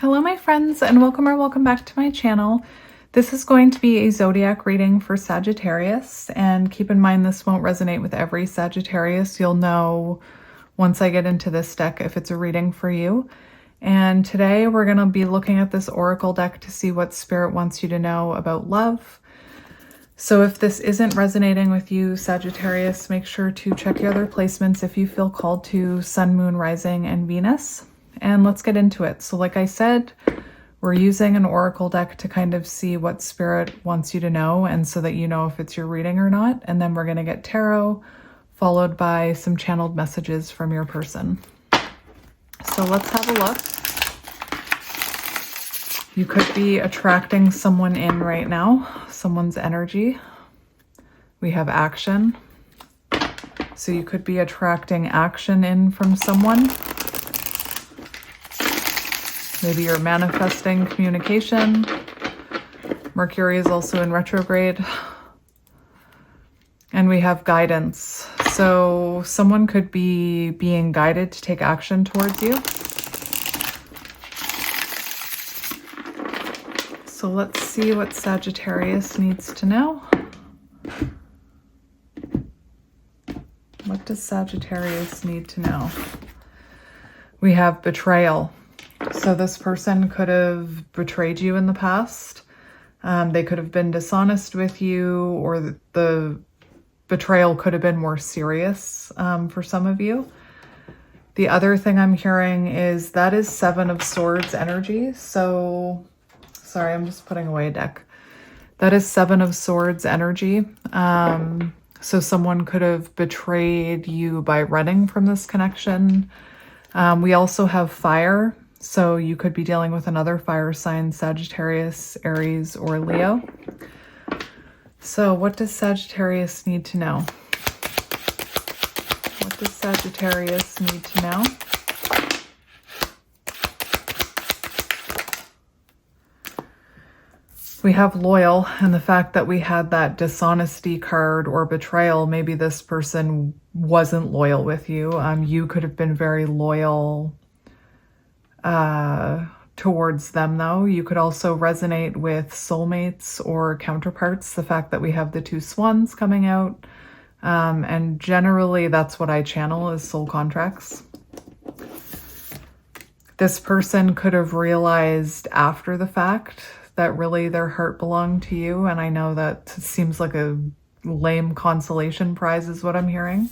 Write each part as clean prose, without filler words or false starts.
Hello my friends, and welcome back to my channel. This is going to be a zodiac reading for Sagittarius, and keep in mind this won't resonate with every Sagittarius. You'll know once I get into this deck if it's a reading for you. And today we're going to be looking at this oracle deck to see what spirit wants you to know about love. So if this isn't resonating with you, Sagittarius, make sure to check your other placements if you feel called to Sun, Moon, Rising, and Venus. And let's get into it. So like I said, we're using an oracle deck to kind of see what spirit wants you to know, and so that you know if it's your reading or not. And then we're going to get tarot, followed by some channeled messages from your person. So let's have a look. You could be attracting someone in right now, someone's energy. We have action. So you could be attracting action in from someone. Maybe you're manifesting communication. Mercury is also in retrograde. And we have guidance. So someone could be being guided to take action towards you. So let's see what Sagittarius needs to know. What does Sagittarius need to know? We have betrayal. So this person could have betrayed you in the past. They could have been dishonest with you, or the betrayal could have been more serious for some of you. The other thing I'm hearing is that is Seven of Swords energy. So, sorry, I'm just putting away a deck. That is Seven of Swords energy. So someone could have betrayed you by running from this connection. We also have fire. So you could be dealing with another fire sign, Sagittarius, Aries, or Leo. So what does Sagittarius need to know? What does Sagittarius need to know? We have loyal, and the fact that we had that dishonesty card or betrayal, maybe this person wasn't loyal with you. You could have been very loyal towards them though. You could also resonate with soulmates or counterparts, the fact that we have the two swans coming out. And generally that's what I channel, is soul contracts. This person could have realized after the fact that really their heart belonged to you. And I know that seems like a lame consolation prize is what I'm hearing.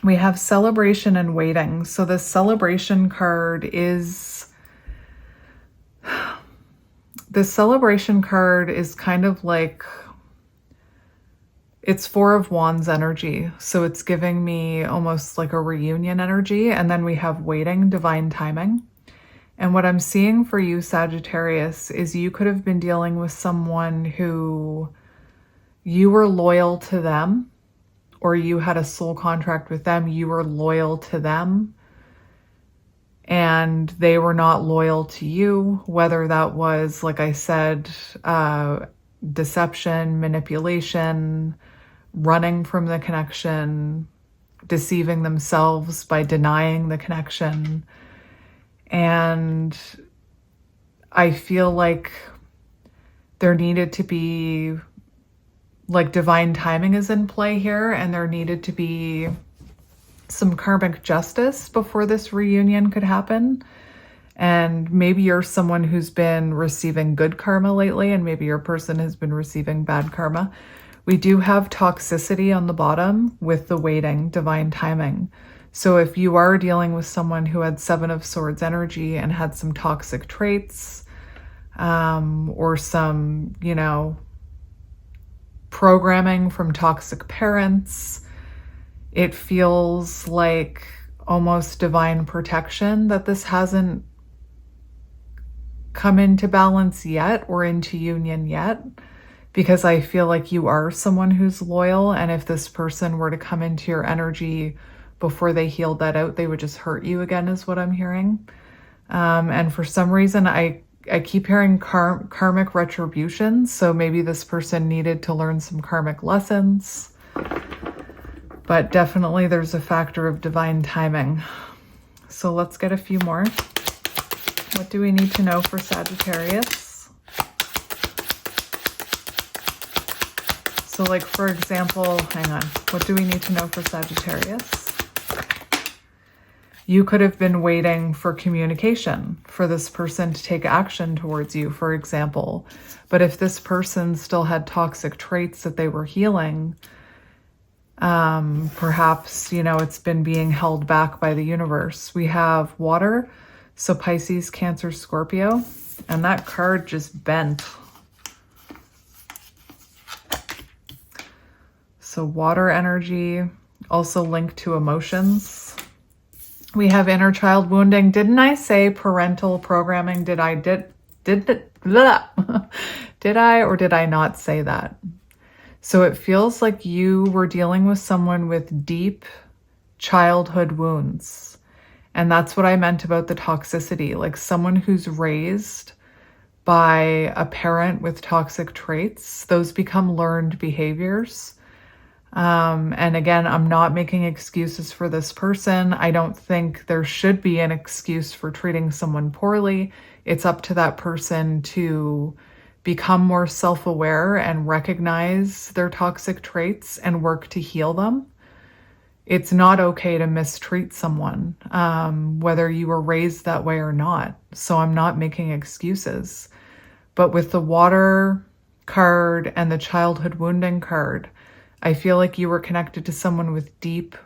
We have celebration and waiting. So the celebration card is, kind of like, it's Four of Wands energy. So it's giving me almost like a reunion energy. And then we have waiting, divine timing. And what I'm seeing for you, Sagittarius, is you could have been dealing with someone who you were loyal to them, or you had a soul contract with them, you were loyal to them, and they were not loyal to you, whether that was, like I said, deception, manipulation, running from the connection, deceiving themselves by denying the connection. And I feel like there needed to be, like, divine timing is in play here, and there needed to be some karmic justice before this reunion could happen. And maybe you're someone who's been receiving good karma lately, and maybe your person has been receiving bad karma. We do have toxicity on the bottom with the waiting, divine timing. So if you are dealing with someone who had Seven of Swords energy and had some toxic traits, or some, programming from toxic parents, it feels like almost divine protection that this hasn't come into balance yet, or into union yet, because I feel like you are someone who's loyal, and if this person were to come into your energy before they healed that out, they would just hurt you again, is what I'm hearing. And for some reason, I keep hearing karmic retribution. So maybe this person needed to learn some karmic lessons. But definitely there's a factor of divine timing. So let's get a few more. What do we need to know for Sagittarius? So like, for example, hang on. What do we need to know for Sagittarius? You could have been waiting for communication, for this person to take action towards you, for example. But if this person still had toxic traits that they were healing, perhaps, you know, it's been being held back by the universe. We have water, so Pisces, Cancer, Scorpio, and that card just bent. So water energy, also linked to emotions. We have inner child wounding. Didn't I say parental programming? Did I or did I not say that? So it feels like you were dealing with someone with deep childhood wounds. And that's what I meant about the toxicity, like someone who's raised by a parent with toxic traits. Those become learned behaviors. And again, I'm not making excuses for this person. I don't think there should be an excuse for treating someone poorly. It's up to that person to become more self-aware and recognize their toxic traits and work to heal them. It's not okay to mistreat someone, whether you were raised that way or not. So I'm not making excuses. But with the water card and the childhood wounding card, I feel like you were connected to someone with deep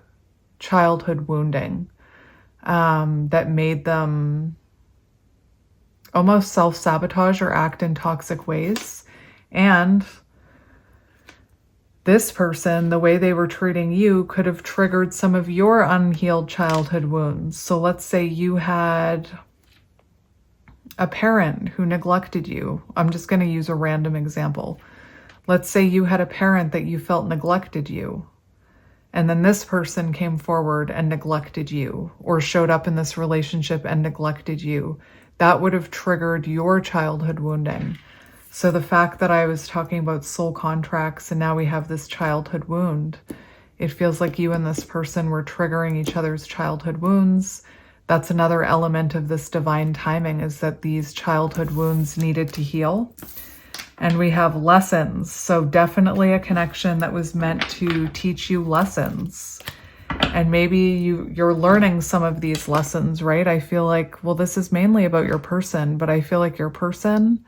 childhood wounding that made them almost self-sabotage or act in toxic ways. And this person, the way they were treating you, could have triggered some of your unhealed childhood wounds. So let's say you had a parent who neglected you. I'm just going to use a random example. Let's say you had a parent that you felt neglected you, and then this person came forward and neglected you, or showed up in this relationship and neglected you. That would have triggered your childhood wounding. So the fact that I was talking about soul contracts and now we have this childhood wound, it feels like you and this person were triggering each other's childhood wounds. That's another element of this divine timing, is that these childhood wounds needed to heal. And we have lessons. So definitely a connection that was meant to teach you lessons. And maybe you're learning some of these lessons, right? I feel like, well, this is mainly about your person, but I feel like your person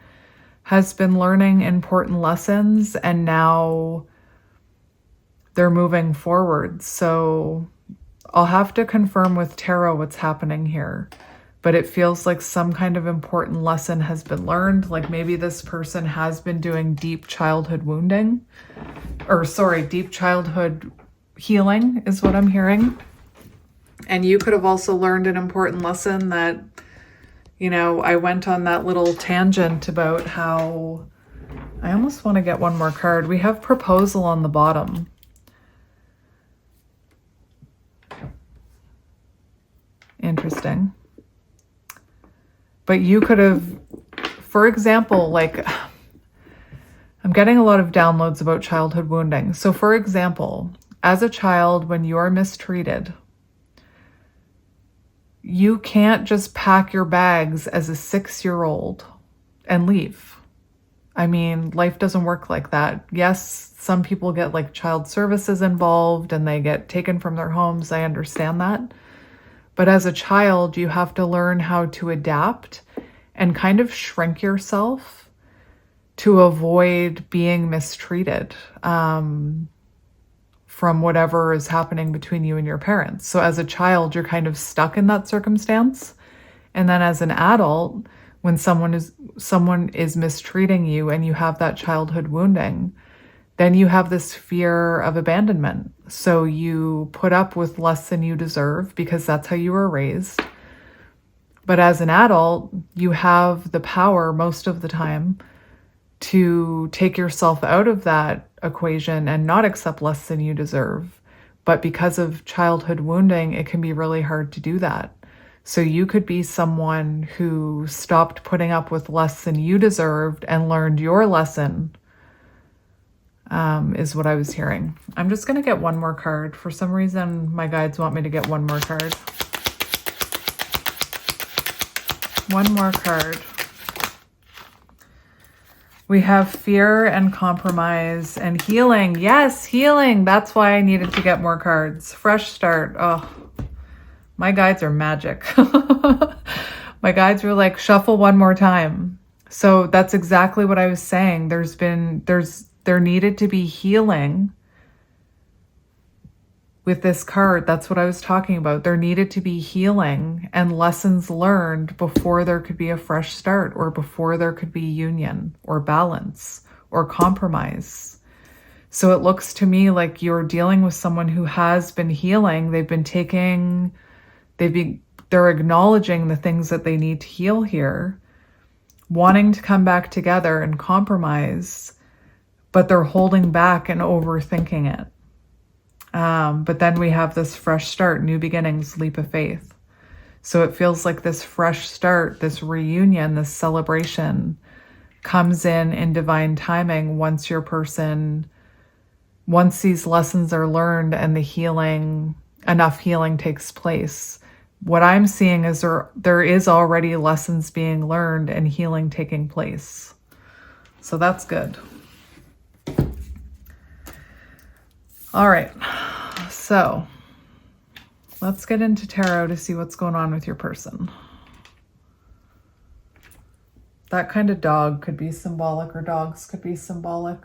has been learning important lessons and now they're moving forward. So I'll have to confirm with tarot what's happening here. But it feels like some kind of important lesson has been learned. Like maybe this person has been doing deep childhood wounding, or sorry, deep childhood healing is what I'm hearing. And you could have also learned an important lesson that, you know, I went on that little tangent about how I almost want to get one more card. We have proposal on the bottom. Interesting. But you could have, for example, like, I'm getting a lot of downloads about childhood wounding. So for example, as a child, when you are mistreated, you can't just pack your bags as a 6-year-old and leave. I mean, life doesn't work like that. Yes, some people get like child services involved and they get taken from their homes. I understand that. But as a child, you have to learn how to adapt and kind of shrink yourself to avoid being mistreated from whatever is happening between you and your parents. So as a child, you're kind of stuck in that circumstance. And then as an adult, when someone is mistreating you and you have that childhood wounding, then you have this fear of abandonment. So you put up with less than you deserve because that's how you were raised. But as an adult, you have the power most of the time to take yourself out of that equation and not accept less than you deserve. But because of childhood wounding, it can be really hard to do that. So you could be someone who stopped putting up with less than you deserved and learned your lesson, is what I was hearing. I'm just going to get one more card. For some reason, my guides want me to get one more card. One more card. We have fear and compromise and healing. Yes, healing. That's why I needed to get more cards. Fresh start. Oh, my guides are magic. My guides were like, shuffle one more time. So that's exactly what I was saying. There needed to be healing with this card. That's what I was talking about. There needed to be healing and lessons learned before there could be a fresh start, or before there could be union or balance or compromise. So it looks to me like you're dealing with someone who has been healing. They're acknowledging the things that they need to heal here, wanting to come back together and compromise, but they're holding back and overthinking it. But then we have this fresh start, new beginnings, leap of faith. So it feels like this fresh start, this reunion, this celebration comes in divine timing once these lessons are learned and enough healing takes place. What I'm seeing is there is already lessons being learned and healing taking place. So that's good. All right, so let's get into tarot to see what's going on with your person. That kind of dog could be symbolic, or dogs could be symbolic.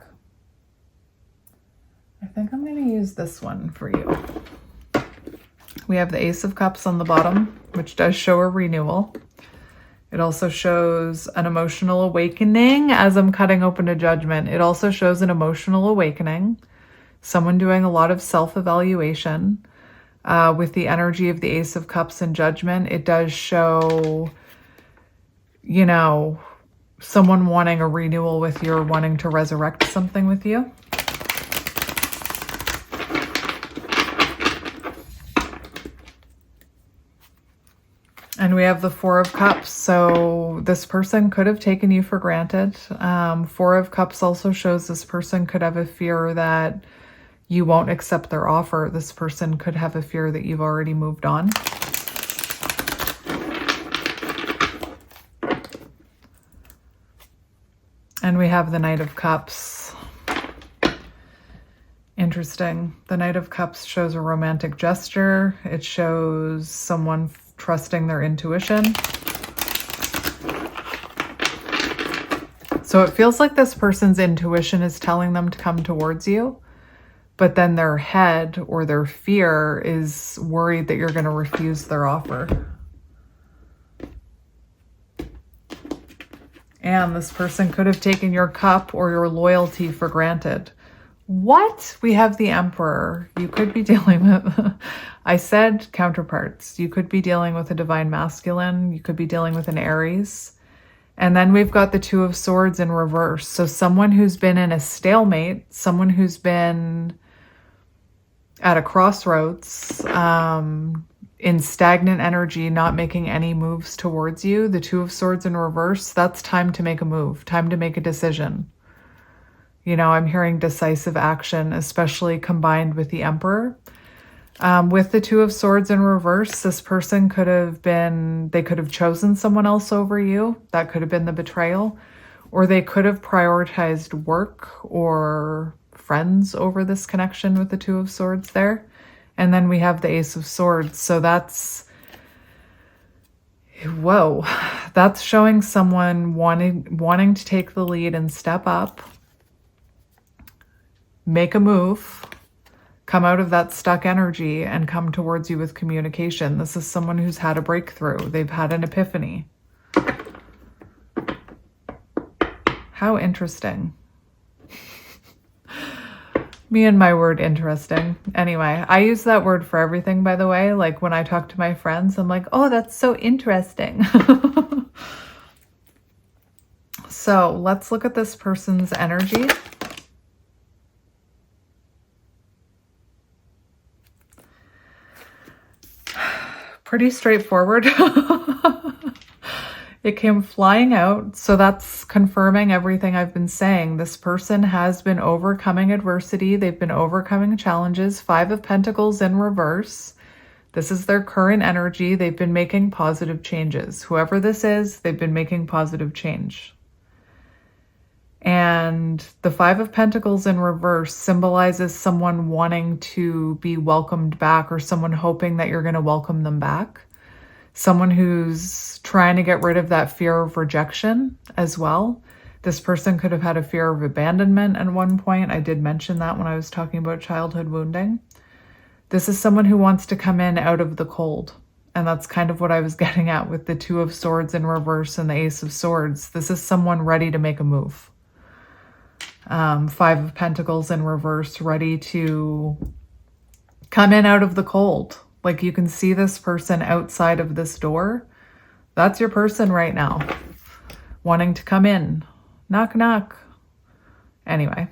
I think I'm going to use this one for you. We have the Ace of Cups on the bottom, which does show a renewal. It also shows an emotional awakening as I'm cutting open a judgment. It also shows an emotional awakening. Someone doing a lot of self-evaluation. With the energy of the Ace of Cups and Judgment, it does show, someone wanting a renewal with you, or wanting to resurrect something with you. And we have the Four of Cups. So this person could have taken you for granted. Four of Cups also shows this person could have a fear that you won't accept their offer. This person could have a fear that you've already moved on. And we have the Knight of Cups. Interesting. The Knight of Cups shows a romantic gesture. It shows someone trusting their intuition. So it feels like this person's intuition is telling them to come towards you, but then their head or their fear is worried that you're going to refuse their offer. And this person could have taken your cup or your loyalty for granted. What? We have the Emperor. You could be dealing with, I said counterparts. You could be dealing with a divine masculine. You could be dealing with an Aries. And then we've got the Two of Swords in reverse. So someone who's been in a stalemate, someone who's been at a crossroads, in stagnant energy, not making any moves towards you. The Two of Swords in reverse, that's time to make a move, time to make a decision. I'm hearing decisive action, especially combined with the Emperor. With the Two of Swords in reverse, this person they could have chosen someone else over you. That could have been the betrayal. Or they could have prioritized work or friends over this connection with the Two of Swords there. And then we have the Ace of Swords. So that's showing someone wanting to take the lead and step up, make a move, come out of that stuck energy and come towards you with communication. This is someone who's had a breakthrough. They've had an epiphany. How interesting. Me and my word interesting. Anyway, I use that word for everything, by the way. Like when I talk to my friends, I'm like, oh, that's so interesting. So let's look at this person's energy. Pretty straightforward. It came flying out. So that's confirming everything I've been saying. This person has been overcoming adversity. They've been overcoming challenges. Five of Pentacles in reverse. This is their current energy. They've been making positive changes. Whoever this is, they've been making positive change. And the Five of Pentacles in reverse symbolizes someone wanting to be welcomed back, or someone hoping that you're going to welcome them back. Someone who's trying to get rid of that fear of rejection as well. This person could have had a fear of abandonment at one point. I did mention that when I was talking about childhood wounding. This is someone who wants to come in out of the cold. And that's kind of what I was getting at with the Two of Swords in reverse and the Ace of Swords. This is someone ready to make a move. Five of Pentacles in reverse, ready to come in out of the cold. Like, you can see this person outside of this door. That's your person right now, wanting to come in. Knock, knock. Anyway.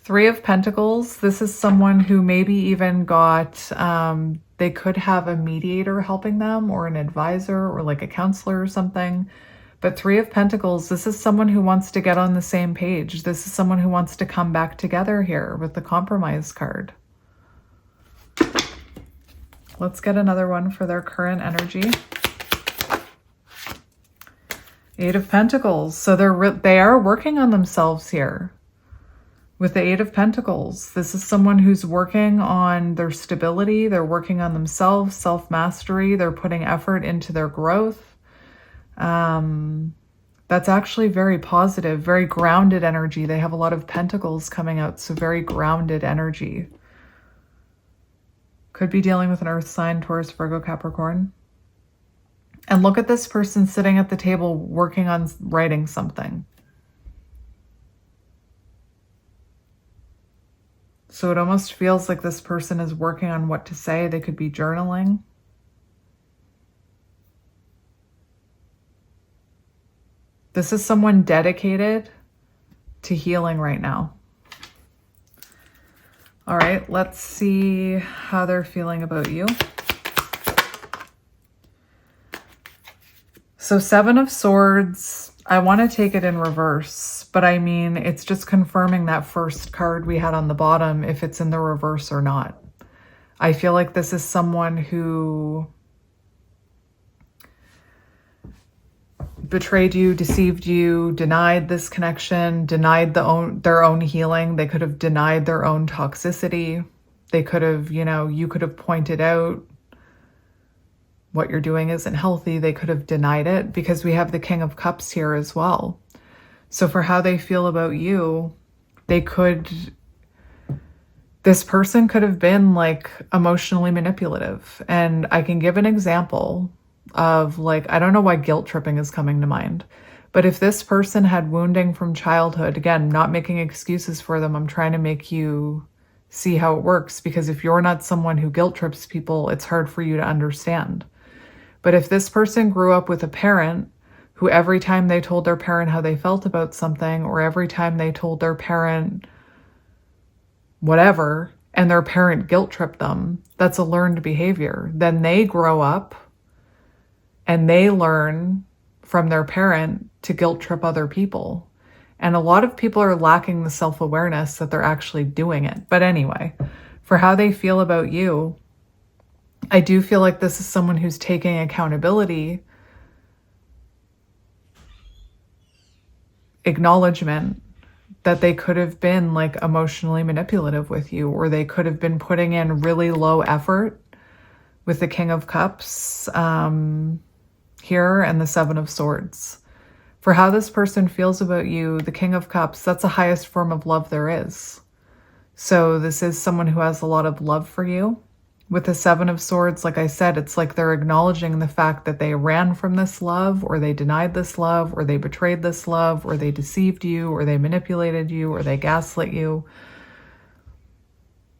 Three of Pentacles. This is someone who maybe even got, they could have a mediator helping them, or an advisor, or like a counselor or something. But Three of Pentacles, this is someone who wants to get on the same page. This is someone who wants to come back together here with the Compromise card. Let's get another one for their current energy. Eight of Pentacles. So they are working on themselves here. With the Eight of Pentacles, this is someone who's working on their stability. They're working on themselves, self-mastery. They're putting effort into their growth. That's actually very positive, very grounded energy. They have a lot of pentacles coming out, so very grounded energy. Could be dealing with an earth sign, Taurus, Virgo, Capricorn. And look at this person sitting at the table working on writing something. So it almost feels like this person is working on what to say. They could be journaling. This is someone dedicated to healing right now. All right, let's see how they're feeling about you. So Seven of Swords, I want to take it in reverse, but I mean, it's just confirming that first card we had on the bottom, if it's in the reverse or not. I feel like this is someone who betrayed you, deceived you, denied this connection, denied their own healing. They could have denied their own toxicity. They could have, you could have pointed out what you're doing isn't healthy. They could have denied it, because we have the King of Cups here as well. So for how they feel about you, this person could have been like emotionally manipulative. And I can give an example of, like, I don't know why guilt tripping is coming to mind, but if this person had wounding from childhood, again, not making excuses for them, I'm trying to make you see how it works, because if you're not someone who guilt trips people, it's hard for you to understand. But if this person grew up with a parent who every time they told their parent how they felt about something, or every time they told their parent whatever, and their parent guilt tripped them, that's a learned behavior. Then they grow up and they learn from their parent to guilt trip other people. And a lot of people are lacking the self-awareness that they're actually doing it. But anyway, for how they feel about you, I do feel like this is someone who's taking accountability, acknowledgement that they could have been like emotionally manipulative with you, or they could have been putting in really low effort with the King of Cups here and the Seven of Swords. For how this person feels about you, the King of Cups, that's the highest form of love there is. So this is someone who has a lot of love for you. With the Seven of Swords, like I said, it's like they're acknowledging the fact that they ran from this love, or they denied this love, or they betrayed this love, or they deceived you, or they manipulated you, or they gaslit you.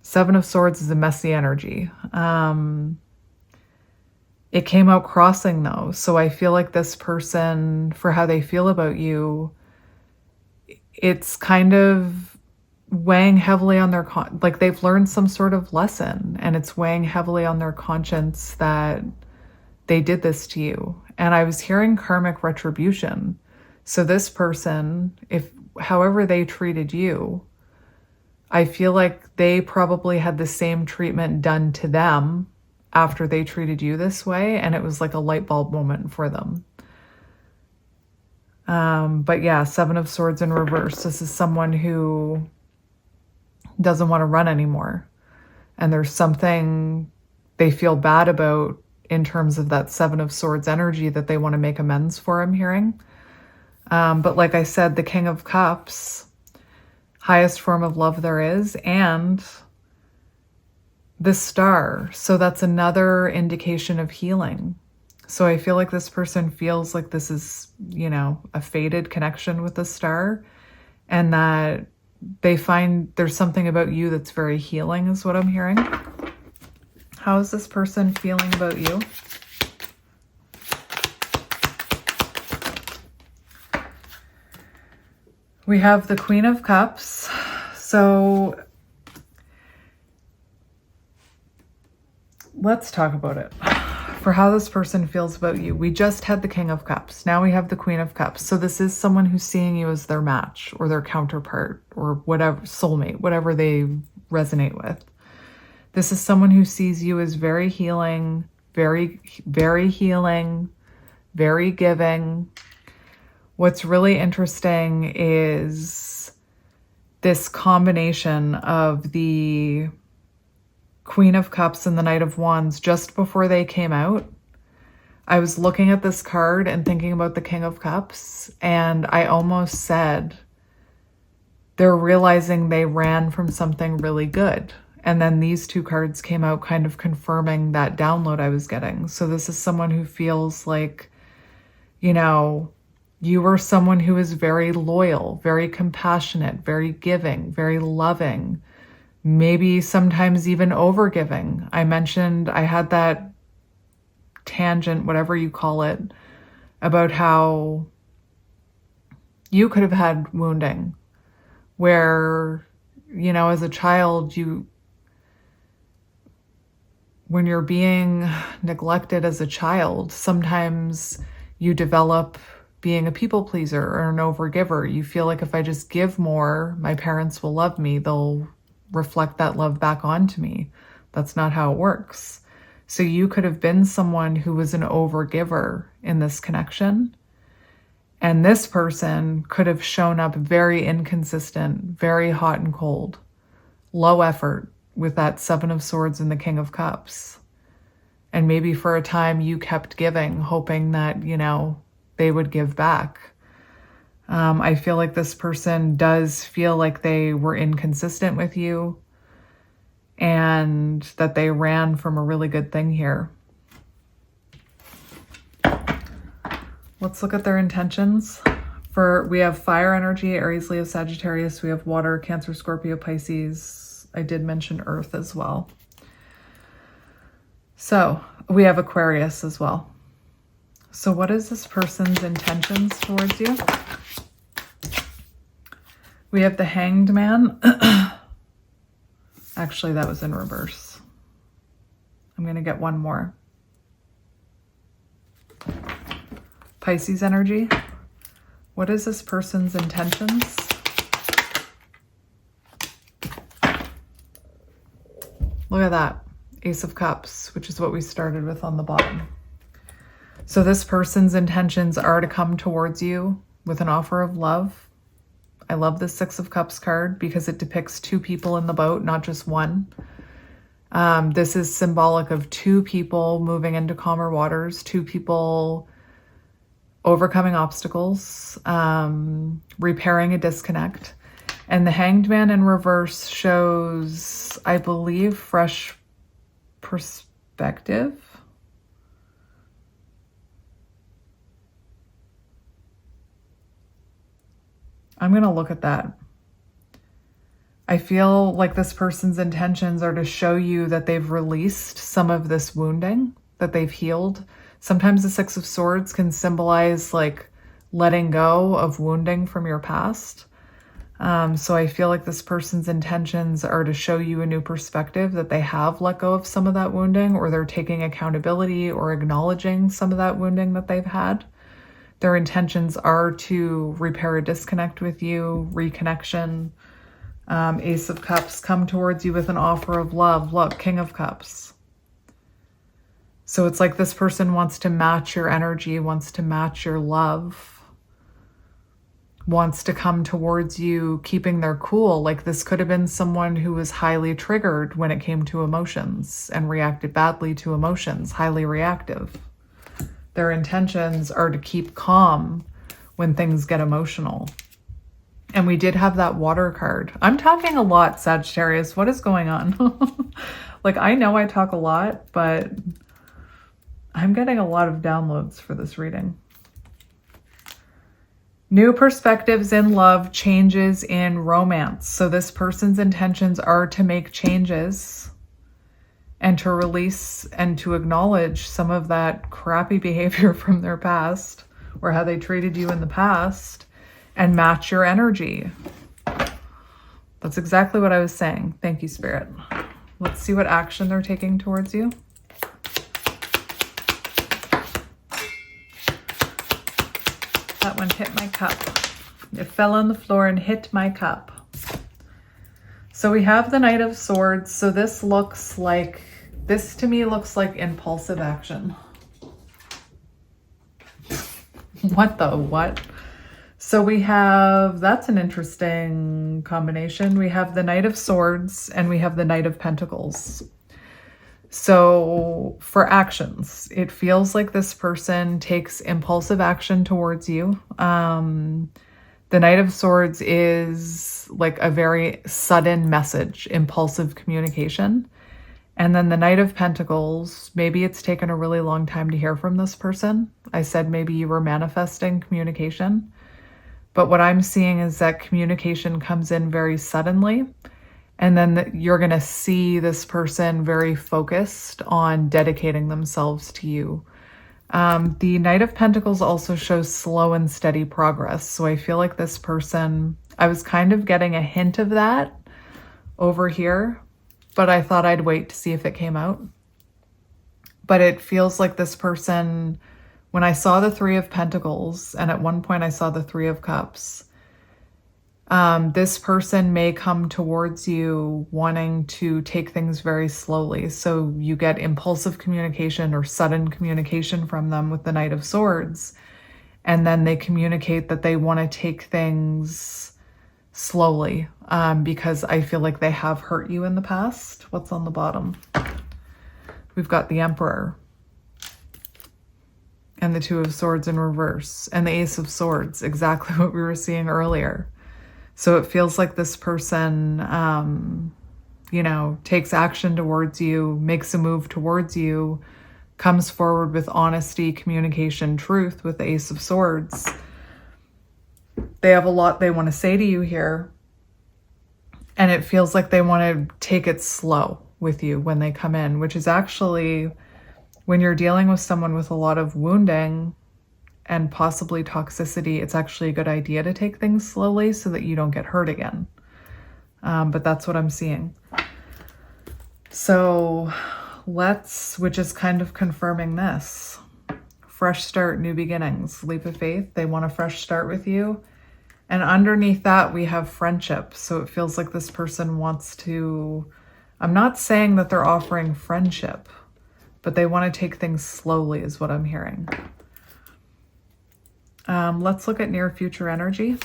Seven of Swords is a messy energy. It came out crossing though. So I feel like this person, for how they feel about you, it's kind of weighing heavily on their, like they've learned some sort of lesson, and it's weighing heavily on their conscience that they did this to you. And I was hearing karmic retribution. So this person, however they treated you, I feel like they probably had the same treatment done to them after they treated you this way, and it was like a light bulb moment for them. But yeah, Seven of Swords in reverse. This is someone who doesn't want to run anymore. And there's something they feel bad about in terms of that Seven of Swords energy that they want to make amends for, I'm hearing. But like I said, the King of Cups, highest form of love there is, and the Star. So that's another indication of healing. So I feel like this person feels like this is, you know, a fated connection with the Star, and that they find there's something about you that's very healing is what I'm hearing. How is this person feeling about you? We have the Queen of Cups. So let's talk about it. For how this person feels about you. We just had the King of Cups. Now we have the Queen of Cups. So this is someone who's seeing you as their match or their counterpart or whatever, soulmate, whatever they resonate with. This is someone who sees you as very healing, very, very healing, very giving. What's really interesting is this combination of the Queen of Cups and the Knight of Wands. Just before they came out, I was looking at this card and thinking about the King of Cups, and I almost said they're realizing they ran from something really good. And then these two cards came out kind of confirming that download I was getting. So this is someone who feels like, you know, you were someone who is very loyal, very compassionate, very giving, very loving, maybe sometimes even overgiving. I mentioned I had that tangent, whatever you call it, about how you could have had wounding where, you know, as a child, when you're being neglected as a child, sometimes you develop being a people pleaser or an overgiver. You feel like if I just give more, my parents will love me. They'll reflect that love back onto me. That's not how it works. So you could have been someone who was an overgiver in this connection. And this person could have shown up very inconsistent, very hot and cold, low effort with that Seven of Swords and the King of Cups. And maybe for a time you kept giving, hoping that, you know, they would give back. I feel like this person does feel like they were inconsistent with you and that they ran from a really good thing here. Let's look at their intentions. We have fire energy, Aries, Leo, Sagittarius. We have water, Cancer, Scorpio, Pisces. I did mention earth as well. So we have Aquarius as well. So what is this person's intentions towards you? We have the Hanged Man. Actually, that was in reverse. I'm going to get one more. Pisces energy. What is this person's intentions? Look at that. Ace of Cups, which is what we started with on the bottom. So this person's intentions are to come towards you with an offer of love. I love the Six of Cups card because it depicts two people in the boat, not just one. This is symbolic of two people moving into calmer waters, two people overcoming obstacles, repairing a disconnect. And the Hanged Man in reverse shows, I believe, fresh perspective. I'm going to look at that. I feel like this person's intentions are to show you that they've released some of this wounding, that they've healed. Sometimes the Six of Swords can symbolize like letting go of wounding from your past. So I feel like this person's intentions are to show you a new perspective, that they have let go of some of that wounding, or they're taking accountability or acknowledging some of that wounding that they've had. Their intentions are to repair a disconnect with you, reconnection. Ace of Cups, come towards you with an offer of love. Look, King of Cups. So it's like this person wants to match your energy, wants to match your love, wants to come towards you keeping their cool. Like this could have been someone who was highly triggered when it came to emotions and reacted badly to emotions, highly reactive. Their intentions are to keep calm when things get emotional. And we did have that water card. I'm talking a lot, Sagittarius. What is going on? Like, I know I talk a lot, but I'm getting a lot of downloads for this reading. New perspectives in love, changes in romance. So this person's intentions are to make changes and to release and to acknowledge some of that crappy behavior from their past or how they treated you in the past and match your energy. That's exactly what I was saying. Thank you, Spirit. Let's see what action they're taking towards you. That one hit my cup. It fell on the floor and hit my cup. So we have the Knight of Swords. So this to me looks like impulsive action. What the what? So we have, that's an interesting combination. We have the Knight of Swords and we have the Knight of Pentacles. So for actions, it feels like this person takes impulsive action towards you. The Knight of Swords is like a very sudden message, impulsive communication. And then the Knight of Pentacles, maybe it's taken a really long time to hear from this person. I said maybe you were manifesting communication. But what I'm seeing is that communication comes in very suddenly. And then you're going to see this person very focused on dedicating themselves to you. The Knight of Pentacles also shows slow and steady progress. So I feel like this person, I was kind of getting a hint of that over here, but I thought I'd wait to see if it came out. But it feels like this person, when I saw the Three of Pentacles, and at one point I saw the Three of Cups, this person may come towards you wanting to take things very slowly. So you get impulsive communication or sudden communication from them with the Knight of Swords. And then they communicate that they want to take things slowly because I feel like they have hurt you in the past. What's on the bottom? We've got the Emperor and the Two of Swords in reverse and the Ace of Swords, exactly what we were seeing earlier. So it feels like this person, takes action towards you, makes a move towards you, comes forward with honesty, communication, truth with the Ace of Swords. They have a lot they want to say to you here. And it feels like they want to take it slow with you when they come in, which is actually, when you're dealing with someone with a lot of wounding and possibly toxicity, it's actually a good idea to take things slowly so that you don't get hurt again. But that's what I'm seeing. So which is kind of confirming this. Fresh start, new beginnings, leap of faith. They want a fresh start with you. And underneath that, we have friendship. So it feels like this person wants to, I'm not saying that they're offering friendship, but they want to take things slowly is what I'm hearing. Let's look at near future energy.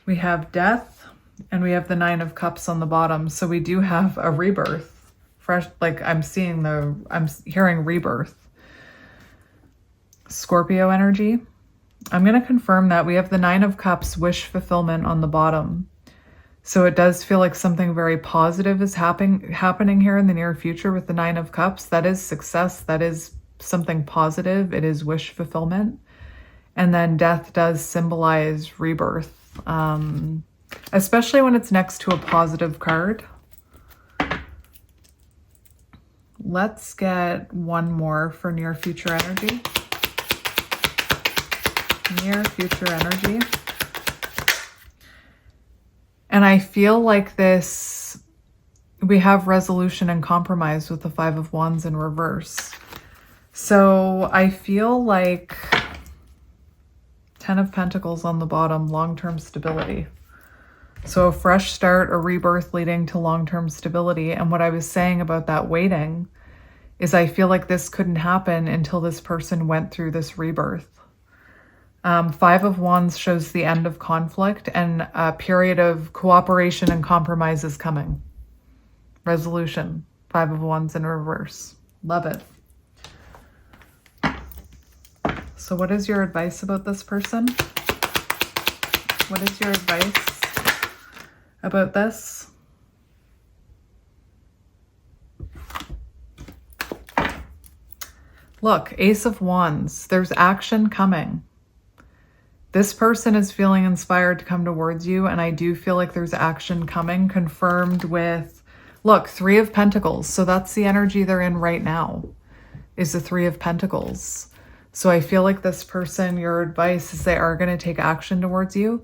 We have death and we have the Nine of Cups on the bottom. So we do have a rebirth. Fresh, like I'm hearing rebirth. Scorpio energy. I'm going to confirm that we have the Nine of Cups, wish fulfillment on the bottom. So it does feel like something very positive is happening here in the near future with the Nine of Cups. That is success. That is something positive. It is wish fulfillment. And then death does symbolize rebirth, especially when it's next to a positive card. Let's get one more for near future energy. Near future energy. And I feel like we have resolution and compromise with the Five of Wands in reverse. So I feel like Ten of Pentacles on the bottom, long-term stability. So a fresh start, a rebirth leading to long-term stability. And what I was saying about that waiting is I feel like this couldn't happen until this person went through this rebirth. Five of Wands shows the end of conflict and a period of cooperation and compromise is coming. Resolution. Five of Wands in reverse. Love it. So what is your advice about this person? What is your advice about this? Look, Ace of Wands. There's action coming. This person is feeling inspired to come towards you, and I do feel like there's action coming, confirmed with, look, Three of Pentacles. So that's the energy they're in right now, is the Three of Pentacles. So I feel like this person, your advice is they are going to take action towards you.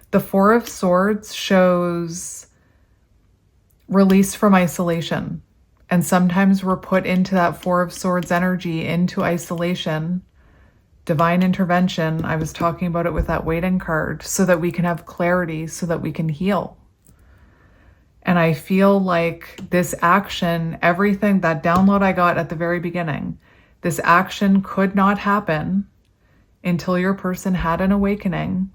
The Four of Swords shows release from isolation. And sometimes we're put into that Four of Swords energy, into isolation, divine intervention. I was talking about it with that waiting card, so that we can have clarity, so that we can heal. And I feel like this action, everything, that download I got at the very beginning, this action could not happen until your person had an awakening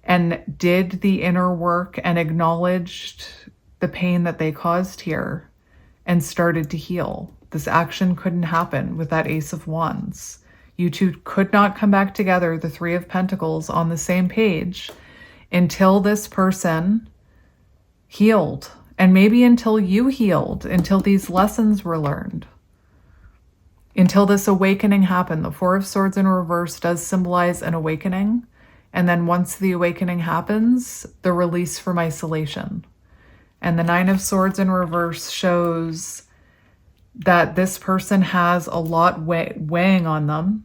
and did the inner work and acknowledged the pain that they caused here and started to heal. This action couldn't happen with that Ace of Wands. You two could not come back together, the Three of Pentacles, on the same page until this person healed. And maybe until you healed, until these lessons were learned, until this awakening happened. The Four of Swords in reverse does symbolize an awakening. And then once the awakening happens, the release from isolation. And the Nine of Swords in reverse shows that this person has a lot weighing on them.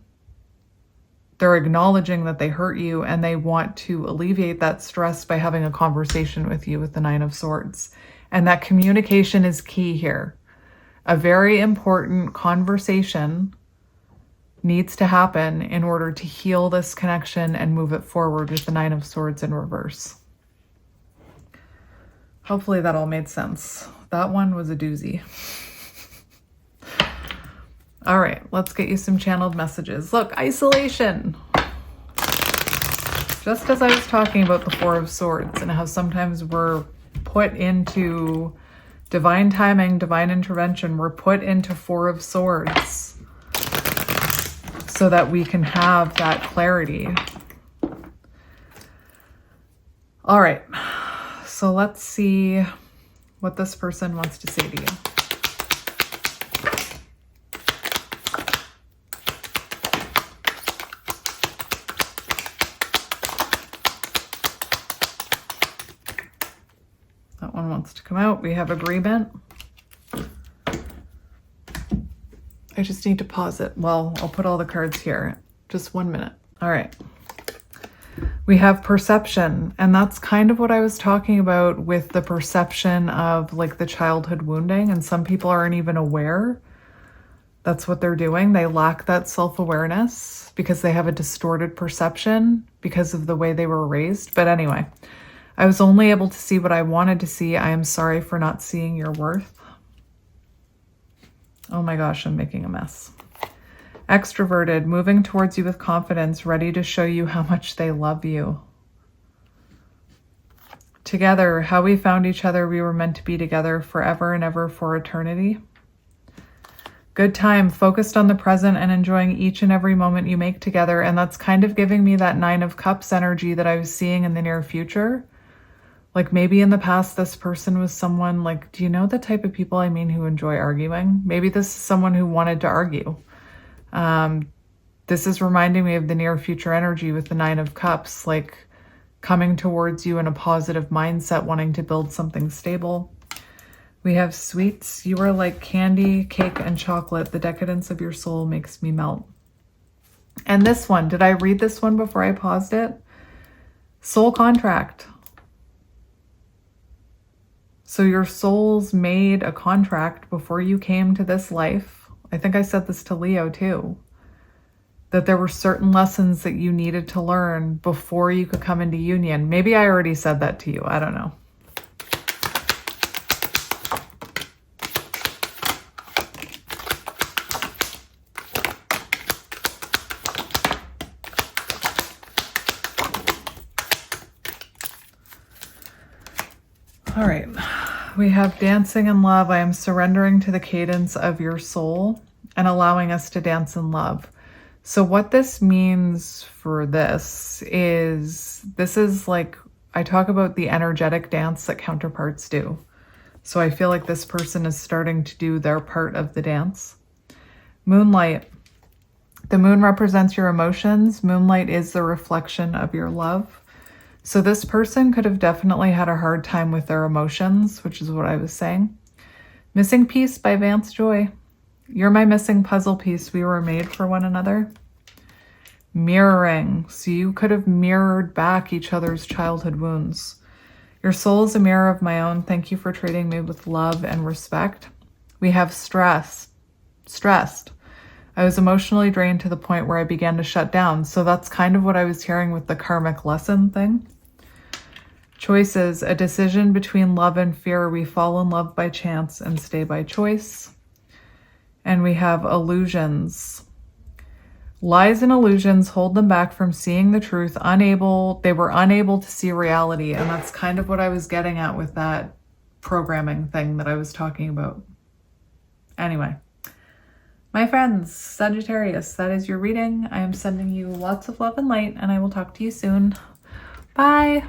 They're acknowledging that they hurt you and they want to alleviate that stress by having a conversation with you with the Nine of Swords. And that communication is key here. A very important conversation needs to happen in order to heal this connection and move it forward with the Nine of Swords in reverse. Hopefully that all made sense. That one was a doozy. All right, let's get you some channeled messages. Look, isolation. Just as I was talking about the Four of Swords and how sometimes we're put into divine timing, divine intervention, we're put into Four of Swords so that we can have that clarity. All right, so let's see what this person wants to say to you. That one wants to come out. We have agreement. I just need to pause it. Well, I'll put all the cards here. Just 1 minute. All right. We have perception, and that's kind of what I was talking about with the perception of like the childhood wounding, and some people aren't even aware that's what they're doing. They lack that self-awareness because they have a distorted perception because of the way they were raised. But anyway, I was only able to see what I wanted to see. I am sorry for not seeing your worth. Oh my gosh, I'm making a mess. Extroverted, moving towards you with confidence, ready to show you how much they love you. Together, how we found each other, we were meant to be together forever and ever for eternity. Good time, focused on the present and enjoying each and every moment you make together. And that's kind of giving me that Nine of Cups energy that I was seeing in the near future. Like maybe in the past, this person was someone like, do you know the type of people I mean who enjoy arguing? Maybe this is someone who wanted to argue. This is reminding me of the near future energy with the Nine of Cups, like coming towards you in a positive mindset, wanting to build something stable. We have sweets. You are like candy, cake, and chocolate. The decadence of your soul makes me melt. And this one, did I read this one before I paused it? Soul contract. So your souls made a contract before you came to this life. I think I said this to Leo too. that there were certain lessons that you needed to learn before you could come into union. Maybe I already said that to you. I don't know. All right, we have dancing in love. I am surrendering to the cadence of your soul and allowing us to dance in love. So what this means for this is like, I talk about the energetic dance that counterparts do. So I feel like this person is starting to do their part of the dance. Moonlight. The moon represents your emotions. Moonlight is the reflection of your love. So this person could have definitely had a hard time with their emotions, which is what I was saying. Missing Piece by Vance Joy. You're my missing puzzle piece. We were made for one another. Mirroring. So you could have mirrored back each other's childhood wounds. Your soul is a mirror of my own. Thank you for treating me with love and respect. We have stressed. I was emotionally drained to the point where I began to shut down. So that's kind of what I was hearing with the karmic lesson thing. Choices, a decision between love and fear. We fall in love by chance and stay by choice. And we have illusions. Lies and illusions hold them back from seeing the truth. They were unable to see reality. And that's kind of what I was getting at with that programming thing that I was talking about. Anyway, my friends, Sagittarius, that is your reading. I am sending you lots of love and light, and I will talk to you soon. Bye.